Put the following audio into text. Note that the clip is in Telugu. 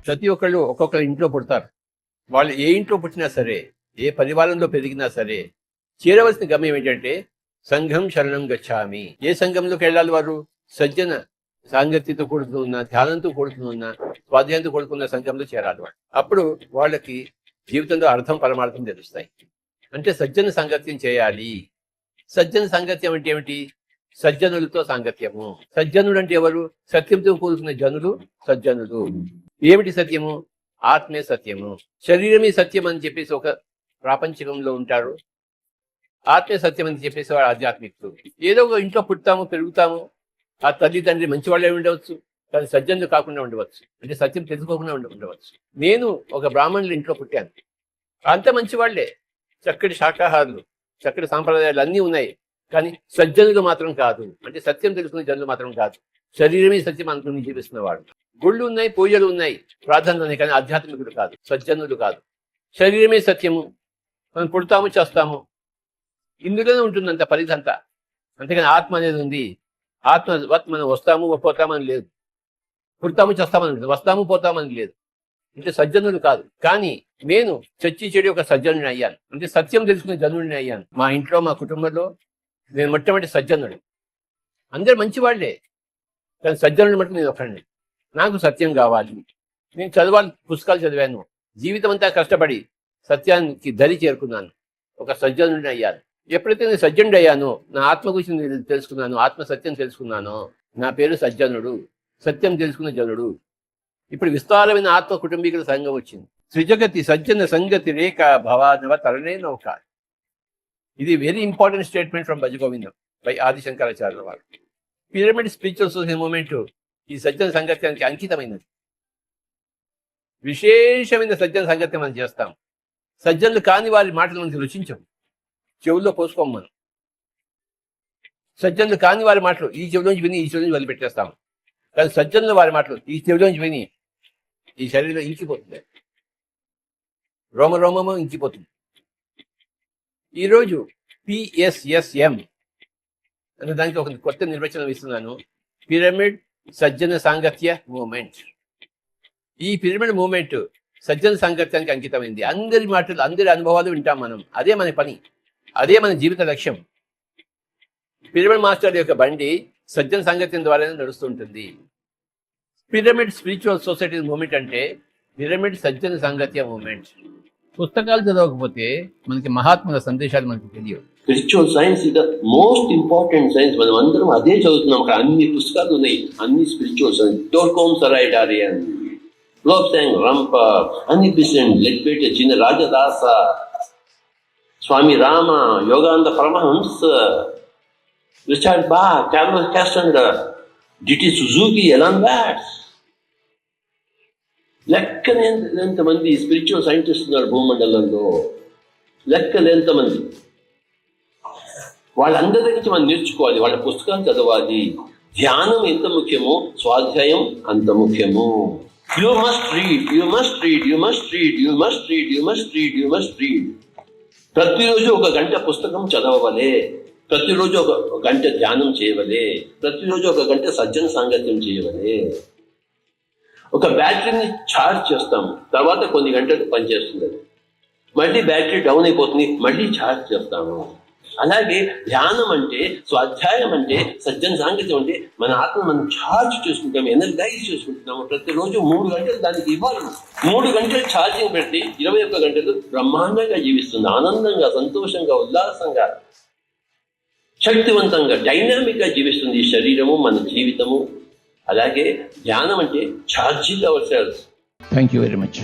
ప్రతి ఒక్కళ్ళు ఒక్కొక్క ఇంట్లో పుడతారు. వాళ్ళు ఏ ఇంట్లో పుట్టినా సరే, ఏ పరివారంలో పెరిగినా సరే, చేరవలసిన గమ్యం ఏంటంటే సంఘం శరణం గచ్చామి. ఏ సంఘంలోకి వెళ్ళాలి వారు? సజ్జన సాంగత్యతో కూడుకున్న, ధ్యానంతో కూడుకున్న, స్వాధ్యాయంతో కూడుకున్న సంఘంలో చేరాలి వాళ్ళు. అప్పుడు వాళ్ళకి జీవితంలో అర్థం పరమార్థం తెలుస్తాయి. అంటే సజ్జన సాంగత్యం చేయాలి. సజ్జన సాంగత్యం అంటే ఏమిటి? సజ్జనులతో సాంగత్యము. సజ్జనుడు అంటే ఎవరు? సత్యంతో కూడుకున్న జనులు సజ్జనులు. ఏమిటి సత్యము? ఆత్మే సత్యము. శరీరమే సత్యం అని చెప్పేసి ఒక ప్రాపంచికంలో ఉంటారు. ఆత్మే సత్యం అని చెప్పేసి వాడు ఆధ్యాత్మికుడు. ఏదో ఒక ఇంట్లో పుడతాము, పెరుగుతాము. ఆ తల్లి తండ్రి మంచి వాళ్ళే ఉండవచ్చు, కానీ సజ్జనులు కాకుండా ఉండవచ్చు. అంటే సత్యం తెలుసుకోకుండా ఉండవచ్చు. నేను ఒక బ్రాహ్మణుల ఇంట్లో పుట్టాను. అంత మంచి వాళ్లే, చక్కటి శాకాహారులు, చక్కటి సాంప్రదాయాలు అన్నీ ఉన్నాయి. కానీ సజ్జనులు మాత్రం కాదు. అంటే సత్యం తెలుసుకునే జనులు మాత్రం కాదు. శరీరమే సత్యం అనుకుని జీవిస్తున్నవాడు. గుళ్ళు ఉన్నాయి, పూజలు ఉన్నాయి, ప్రార్థనలు ఉన్నాయి, కానీ ఆధ్యాత్మికుడు కాదు, సజ్జనులు కాదు. శరీరమే సత్యము. మనం పుడతాము, చేస్తాము, ఇందులోనే ఉంటుందంత పరిధంతా. అంతేకాని ఆత్మ అనేది ఉంది. ఆత్మ మనం వస్తాము పోతామని లేదు. పుడతాము చేస్తామని లేదు, వస్తాము పోతామని లేదు. అంటే సజ్జనులు కాదు. కానీ నేను చచ్చి చెడి ఒక సజ్జనుడిని అయ్యాను. అంటే సత్యం తెలుసుకునే జనుడిని అయ్యాను. మా ఇంట్లో, మా కుటుంబంలో నేను మొట్టమొదటి సజ్జనుడు. అందరు మంచి వాళ్లే, కానీ సజ్జనుడు మటుకు నేను ఒకరిని. నాకు సత్యం కావాలి. నేను చదవాలి, పుస్తకాలు చదివాను. జీవితం అంతా కష్టపడి సత్యానికి దరి చేరుకున్నాను. ఒక సజ్జనుడిని అయ్యాను. ఎప్పుడైతే నేను సజ్జనుడు అయ్యానో, నా ఆత్మ గురించి నేను తెలుసుకున్నాను, ఆత్మ సత్యం తెలుసుకున్నానో, నా పేరు సజ్జనుడు, సత్యం తెలుసుకున్న జనుడు. ఇప్పుడు విస్తారమైన ఆత్మ కుటుంబీకుల సంఘం వచ్చింది. త్రిజగతి సజ్జన సంగతి రేఖ భవానవ తరణే నౌక. ఇది very important statement from Bhajagovindam by ఆదిశంకరాచార్యుల వారు. పిరమిడ్ స్పిరిచువల్ సొసైటీ మూమెంట్ ఈ సజ్జన సంగత్యానికి అంకితమైనది. విశేషమైన సజ్జన సంగత్యం మనం చేస్తాం. సజ్జనులు కాని వారి మాటలు మనకి రుచించం, చెవుల్లో పోసుకోం మనం. సజ్జనులు కాని వారి మాటలు ఈ చెవిలోంచి విని ఈ చెవిలోంచి వదిలిపెట్టేస్తాం. కానీ సజ్జనుల వారి మాటలు ఈ చెవిలోంచి విని ఈ శరీరంలో ఇంకిపోతుంది, రోమరోమము ఇంకిపోతుంది. ఈరోజు PSSM అనే దానికి ఒక కొత్త నిర్వచనం ఇస్తున్నాను. పిరమిడ్ సజ్జన సాంగత్య మూమెంట్. ఈ పిరమిడ్ మూమెంట్ సజ్జన సాంగత్యానికి అంకితమైంది. అందరి మాటలు, అందరి అనుభవాలు వింటాం మనం. అదే మన పని, అదే మన జీవిత లక్ష్యం. పిరమిడ్ మాస్టర్ యొక్క బండి సజ్జన సాంగత్యం ద్వారానే నడుస్తుంటుంది. పిరమిడ్ స్పిరిచువల్ సొసైటీ మూమెంట్ అంటే పిరమిడ్ సజ్జన సాంగత్య మూమెంట్. పుస్తకాలు చదవకపోతే మనకి మహాత్ముల సందేశాలు మనకి తెలియవు. Spiritual science is the most important science. మనం అందరం అదే చదువుతున్నాం. అక్కడ అన్ని పుస్తకాలు ఉన్నాయి, అన్ని spiritual science. Torkom Saraydarian, Lobsang Rampa, Annie Besant, Leadbeater, చిన్న రాజదాస, Swami Rama, Yogananda Paramahansa, Richard Bach, Carlos Castaneda, D T Suzuki, Alan Watts. లెక్కలేంతమంది స్పిరిచువల్ సైంటిస్ట్ ఉన్నారు భూమండలంలో, లెక్కలేంతమంది. వాళ్ళందరి దగ్గర మనం నేర్చుకోవాలి, వాళ్ళ పుస్తకాలు చదవాలి. ధ్యానం ఎంత ముఖ్యమో స్వాధ్యాయం అంత ముఖ్యము. You must read, you must read, you must read, you must read, you must read, you must read. ప్రతిరోజు 1 గంట పుస్తకం చదవవలే, ప్రతిరోజు 1 గంట ధ్యానం చేయవలే, ప్రతిరోజు 1 గంట సజ్జన సాంగత్యం చేయవలే. ఒక బ్యాటరీని ఛార్జ్ చేస్తాము, తర్వాత కొన్ని గంటలు పనిచేస్తుంది, మళ్ళీ బ్యాటరీ డౌన్ అయిపోతుంది, మళ్ళీ ఛార్జ్ చేస్తాము. అలాగే ధ్యానం అంటే, స్వాధ్యాయం అంటే, సజ్జన సాంగత్యం అంటే మన ఆత్మ మనం ఛార్జ్ చేసుకుంటాము, ఎనర్జైజ్ చేసుకుంటున్నాము. ప్రతిరోజు 3 గంటలు దానికి ఇవ్వాలి. 3 గంటలు ఛార్జింగ్ పెట్టి 21 గంటలు బ్రహ్మాండంగా జీవిస్తుంది, ఆనందంగా, సంతోషంగా, ఉల్లాసంగా, శక్తివంతంగా, డైనామిక్గా జీవిస్తుంది ఈ శరీరము, మన జీవితము. అలాగే ధ్యానం అంటే charging our cells. Thank you very much.